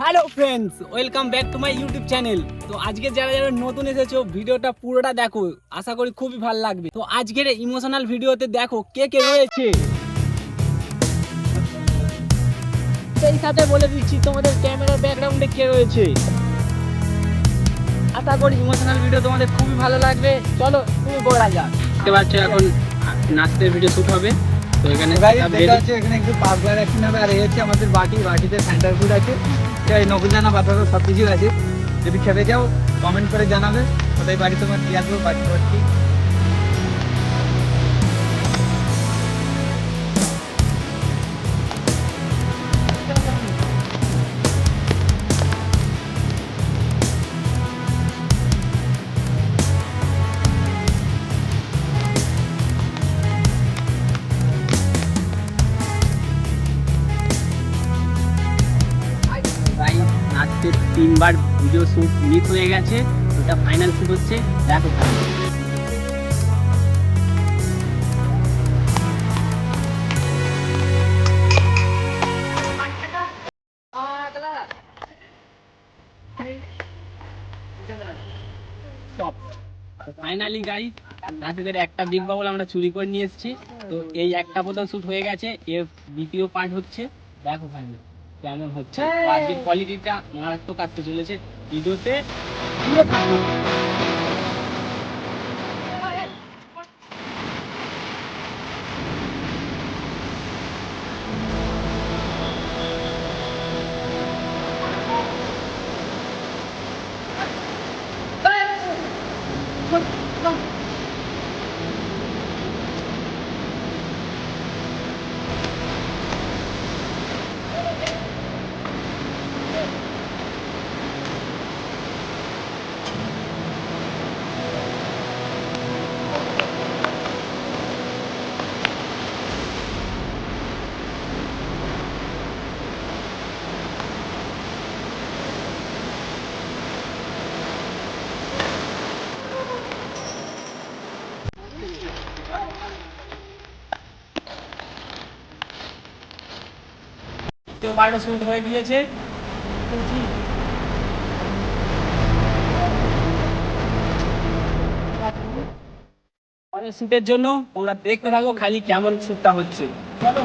Hello friends, welcome back to my YouTube channel. তো আজকে যারা যারা নতুন এসেছো ভিডিওটা পুরোটা দেখো, আশা করি খুবই ভালো লাগবে। তো আজকের ইমোশনাল ভিডিওতে দেখো কে কে রয়েছে, সেই সাথে বলে দিচ্ছি তোমাদের ক্যামেরার ব্যাকগ্রাউন্ডে কে রয়েছে। আশা করি ইমোশনাল ভিডিও তোমাদের খুবই ভালো লাগবে। চলো তুমি বলা যাক। দেখতে পাচ্ছ এখন নাচের ভিডিও শুট হবে। তো এখানে এখানে একটু পাগলা রাখতে হবে। আর এই হচ্ছে আমাদের বাটিতে সেন্টার ফুড আছে, নকুলদানা বাতাসা সব কিছু আছে। যদি খেতে যাও কমেন্ট করে জানাবে কোথায় বাড়ি তোমার দিয়ে আসবো বাড়ি বাড়ি। নাচতে 3বার ভিডিও শুট মিস হয়ে গেছে, ওটা ফাইনাল শুট হচ্ছে। দেখো ফাইনালি গাইস, নাচেদের একটা বিগ বাবল আমরা চুরি করে নিয়ে এসেছি। তো এই একটা বোতল শুট হয়ে গেছে, এর দ্বিতীয় পার্ট হচ্ছে। দেখো ফাইনালি কেমন হচ্ছে, আজকের কোয়ালিটিটা মারাত্মক কাটতে চলেছে ভিডিওতে। দ্বিতীয় পার্টও শুট হয়ে গিয়েছে। পরের শুটের জন্য তোমরা দেখতে থাকো খালি কেমন শুটটা হচ্ছে। চলো